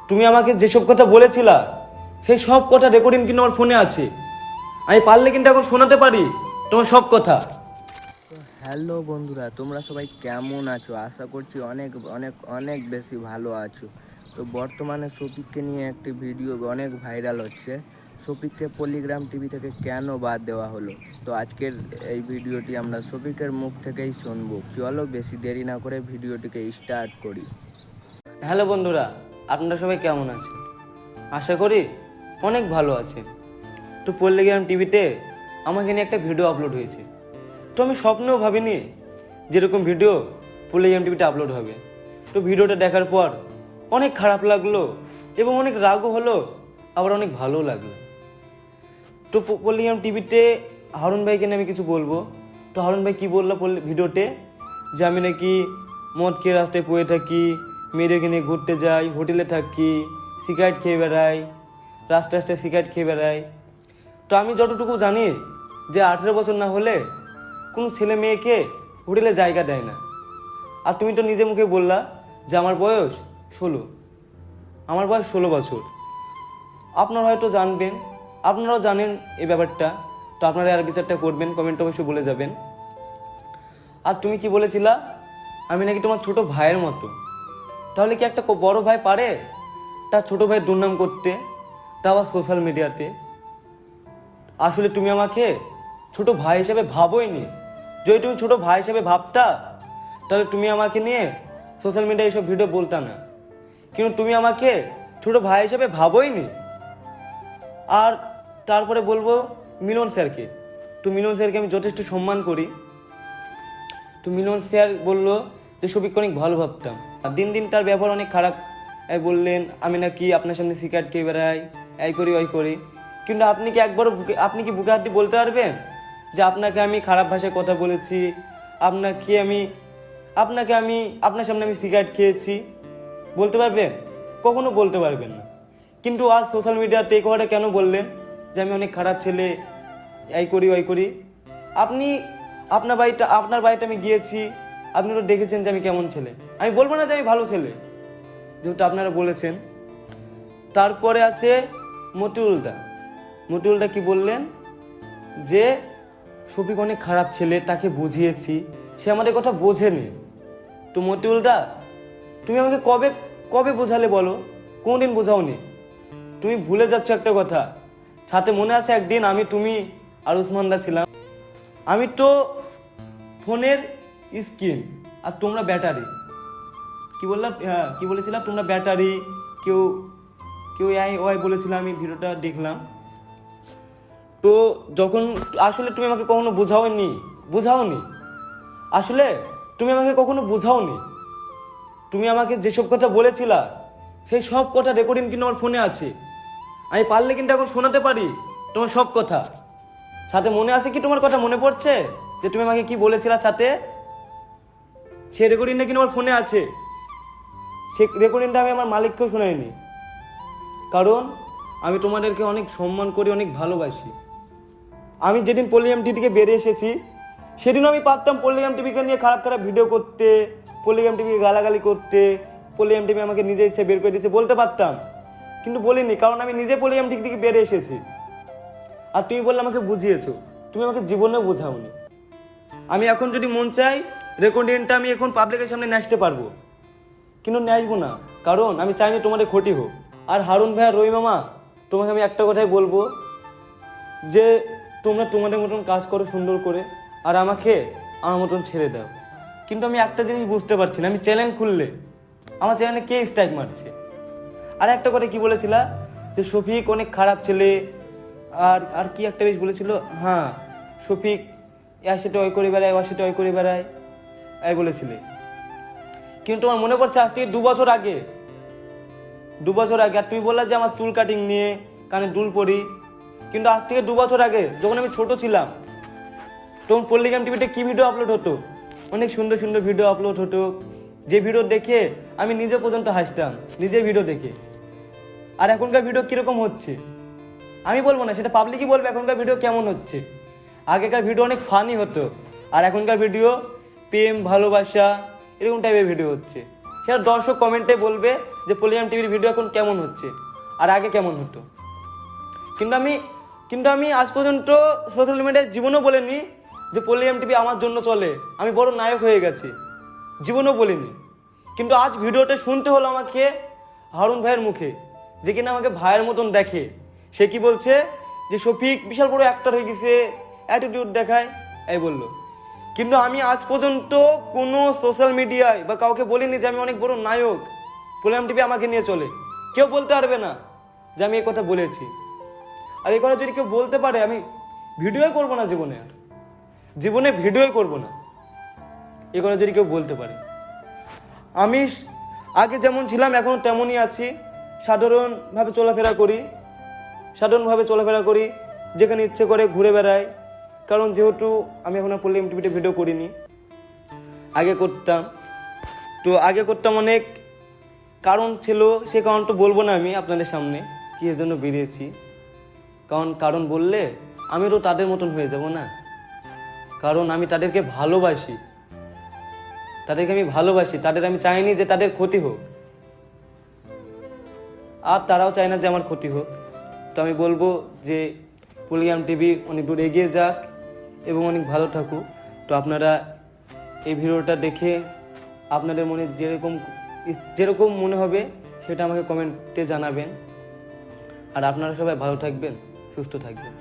তুমি আমাকে যেসব কথা বলেছিলা সেই সব কথা রেকর্ডিং কিন্তু আমার ফোনে আছে। আমি পারলে কিন্তু এখন শোনাতে পারি তোমার সব কথা। হ্যালো বন্ধুরা, তোমরা সবাই কেমন আছো? আশা করছি অনেক অনেক অনেক বেশি ভালো আছো। তো বর্তমানে শফিককে নিয়ে একটি ভিডিও অনেক ভাইরাল হচ্ছে। শফিককে পলিগ্রাম টিভি থেকে কেন বাদ দেওয়া হলো? তো আজকের এই ভিডিওটি আমরা শফিকের মুখ থেকেই শুনবো। চলো বেশি দেরি না করে ভিডিওটিকে স্টার্ট করি। হ্যালো বন্ধুরা, আপনারা সবাই কেমন আছেন? আশা করি অনেক ভালো আছেন। তো পল্লিগ্রাম টিভিতে আমাকে নিয়ে একটা ভিডিও আপলোড হয়েছে। তো আমি স্বপ্নেও ভাবিনি যেরকম ভিডিও পল্লিগ্রাম টিভিতে আপলোড হবে। তো ভিডিওটা দেখার পর অনেক খারাপ লাগলো এবং অনেক রাগও হলো, আবার অনেক ভালোও লাগলো। তো পল্লিগ্রাম টিভিতে হারুন ভাইকে নিয়ে আমি কিছু বলবো। তো হারুন ভাই কী বললো ভিডিওতে, যে আমি নাকি মদ খেয়ে রাস্তায় পড়ে থাকি, মেয়েদেরকে নিয়ে ঘুরতে যাই, হোটেলে থাকি, সিগারেট খেয়ে বেড়াই, রাস্তায় রাস্তায় সিগারেট খেয়ে বেড়াই। তো আমি যতটুকু জানি যে 18 বছর না হলে কোনো ছেলে মেয়েকে হোটেলে জায়গা দেয় না। আর তুমি তো নিজে মুখে বললা যে আমার বয়স 16, আমার বয়স 16 বছর। আপনারা হয়তো জানবেন, আপনারাও জানেন এই ব্যাপারটা। তো আপনারা আর বিচারটা করবেন, কমেন্ট অবশ্যই বলে যাবেন। আর তুমি কি বলেছিলা আমি নাকি তোমার ছোট ভাইয়ের মতো। তাহলে কি একটা বড় ভাই পারে তার ছোট ভাইয়ের দুর্নাম করতে, তা আবার সোশ্যাল মিডিয়াতে? আসলে তুমি আমাকে ছোট ভাই হিসেবে ভাবোইনি। যদি তুমি ছোট ভাই হিসেবে ভাবতা তাহলে তুমি আমাকে নিয়ে সোশ্যাল মিডিয়ায় এইসব ভিডিও বলতা না। কিন্তু তুমি আমাকে ছোট ভাই হিসেবে ভাবোইনি। আর তারপরে বলবো মিলন স্যারকে। তো মিলন স্যারকে আমি যথেষ্ট সম্মান করি। তো মিলন স্যার বললো যে শফিককে অনেক ভালো ভাবতাম, আর দিন দিন তার ব্যবহার অনেক খারাপ। বললেন আমি নাকি আপনার সামনে সিগারেট খেয়ে বেড়াই, এই করি ওই করি। কিন্তু আপনি কি একবারও আপনি কি বুকে হাত দিয়ে বলতে পারবেন যে আপনাকে আমি খারাপ ভাষায় কথা বলেছি, আপনাকে আমি আপনার সামনে আমি সিগারেট খেয়েছি? বলতে পারবেন? কখনো বলতে পারবেন না। কিন্তু আজ সোশ্যাল মিডিয়াতে এই কথাটা কেন বললেন যে আমি অনেক খারাপ ছেলে, এই করি ওই করি? আপনি আপনার বাড়িটা আমি গিয়েছি, আপনি তো দেখেছেন যে আমি কেমন ছেলে। আমি বলবো না যে আমি ভালো ছেলে, যেহেতু আপনারা বলেছেন। তারপরে আছে মতিউলদা কি বললেন যে শফিক অনেক খারাপ ছেলে, তাকে বুঝিয়েছি, সে আমাদের কথা বোঝেনি। তো মতিউলদা, তুমি আমাকে কবে কবে বোঝালে বলো? কোনদিন বোঝাওনি। তুমি ভুলে যাচ্ছ একটা কথা। সাথে মনে আছে একদিন আমি, তুমি আর উসমানদা ছিলাম। আমি তো ফোনের স্ক্রিন আর তোমরা ব্যাটারি। কি বললাম? হ্যাঁ, কি বলেছিলাম? তোমরা ব্যাটারি, কেউ কেউ ওয়াই বলেছিলাম। আমি ভিডিওটা দেখলাম। তো যখন আসলে তুমি আমাকে কখনো বোঝাওনি। আসলে তুমি আমাকে কখনো বোঝাওনি। তুমি আমাকে যেসব কথা বলেছিলা সেই সব কথা রেকর্ডিং কিন্তু আমার ফোনে আছে। আমি পারলে কিন্তু এখন শোনাতে পারি তোমার সব কথা। সাথে মনে আছে কি, তোমার কথা মনে পড়ছে যে তুমি আমাকে কি বলেছিলা সাথে? সেই রেকর্ডিংটা কিন্তু আমার ফোনে আছে। সেই রেকর্ডিংটা আমি আমার মালিককেও শোনাইনি, কারণ আমি তোমাদেরকে অনেক সম্মান করি, অনেক ভালোবাসি। আমি যেদিন পল্লিগ্রাম টিভি থেকে বেরিয়ে এসেছি সেদিনও আমি পারতাম পল্লিগ্রাম টিভিকে নিয়ে খারাপ খারাপ ভিডিও করতে, পল্লিগ্রাম টিভিকে গালাগালি করতে। পল্লিগ্রাম টিভি আমাকে নিজে ইচ্ছে বের করে দিয়েছে, বলতে পারতাম, কিন্তু বলিনি, কারণ আমি নিজে পল্লিগ্রাম টিভি থেকে বেরিয়ে এসেছি। আর তুমি বললে আমাকে বুঝিয়েছো, তুমি আমাকে জীবনেও বোঝাওনি। আমি এখন যদি মন চাই রেকর্ডিংটা আমি এখন পাবলিকের সামনে নাচতে পারবো, কিন্তু নাচবো না, কারণ আমি চাইনি তোমাদের ক্ষতি হোক। আর হারুন ভাই আর রবি মামা, তোমাকে আমি একটা কথাই বলবো যে তোমরা তোমাদের মতন কাজ করো সুন্দর করে, আর আমাকে আমার মতন ছেড়ে দাও। কিন্তু আমি একটা জিনিস বুঝতে পারছি না, আমি চ্যানেল খুললে আমার চ্যানেলে কে স্ট্রাইক মারছে। আর একটা কথা কি বলেছিলা যে শফিক অনেক খারাপ ছেলে, আর আর কি একটা বেশ বলেছিল, হ্যাঁ শফিক এর সাথে ওই করে বেড়ায়, ওর সাথে ওই করে বেড়ায়, এই বলেছিলে। কিন্তু তোমার মনে পড়ছে আজ থেকে 2 বছর আগে, আর তুমি বললা যে আমার চুল কাটিং নিয়ে, কানে দুল পরি। কিন্তু আজ থেকে 2 বছর আগে যখন আমি ছোট ছিলাম তখন পল্লিগ্রাম টিভিতে কি ভিডিও আপলোড হতো? অনেক সুন্দর সুন্দর ভিডিও আপলোড হতো, যে ভিডিও দেখে আমি নিজে পর্যন্ত হাসতাম, নিজের ভিডিও দেখে। আর এখনকার ভিডিও কিরকম হচ্ছে আমি বলবো না, সেটা পাবলিকই বলবে এখনকার ভিডিও কেমন হচ্ছে। আগেকার ভিডিও অনেক ফানি হতো, আর এখনকার ভিডিও প্রেম ভালোবাসা এরকম টাইপের ভিডিও হচ্ছে। সেটা দর্শক কমেন্টে বলবে যে পলিগ্রাম টিভির ভিডিও এখন কেমন হচ্ছে আর আগে কেমন হতো। কিন্তু আমি আজ পর্যন্ত সোশ্যাল মিডিয়ায় জীবনও বলিনি যে পলিগ্রাম টিভি আমার জন্য চলে, আমি বড় নায়ক হয়ে গেছি, জীবনও বলিনি। কিন্তু আজ ভিডিওটা শুনতে হলো আমাকে হারুন ভাইয়ের মুখে, যে কিনা আমাকে ভাইয়ের মতন দেখে। সে কি বলছে যে শফিক বিশাল বড় অ্যাক্টর হয়ে গেছে, অ্যাটিটিউড দেখায়, এই বললো। কিন্তু আমি আজ পর্যন্ত কোনো সোশ্যাল মিডিয়ায় বা কাউকে বলিনি যে আমি অনেক বড় নায়ক, পলিগ্রাম টিভি আমাকে নিয়ে চলে। কেউ বলতে পারবে না যে আমি এই কথা বলেছি। আর এই কথা যদি কেউ বলতে পারে, আমি ভিডিওই করবো না, জীবনে ভিডিওই করবো না। এই কথা যদি কেউ বলতে পারে, আমি আগে যেমন ছিলাম এখনো তেমনই আছি, সাধারণভাবে চলাফেরা করি, যেখানে ইচ্ছে করে ঘুরে বেড়াই। কারণ যেহেতু আমি এখন পলিগ্রাম টিভিতে ভিডিও করিনি, আগে করতাম অনেক কারণ ছিল, সে কারণটা বলবো না আমি আপনাদের সামনে কি এর জন্য বেরিয়েছি। কারণ বললে আমি তো তাদের মতন হয়ে যাব না। কারণ আমি তাদেরকে ভালোবাসি, তাদের আমি চাইনি যে তাদের ক্ষতি হোক, আর তারাও চায় না যে আমার ক্ষতি হোক। তো আমি বলবো যে পলিগ্রাম টিভি অনেক দূর এগিয়ে যাক এবং অনেক ভালো থাকুক। তো আপনারা এই ভিডিওটা দেখে আপনাদের মনে যেরকম মনে হবে সেটা আমাকে কমেন্টে জানাবেন। আর আপনারা সবাই ভালো থাকবেন, সুস্থ থাকবেন।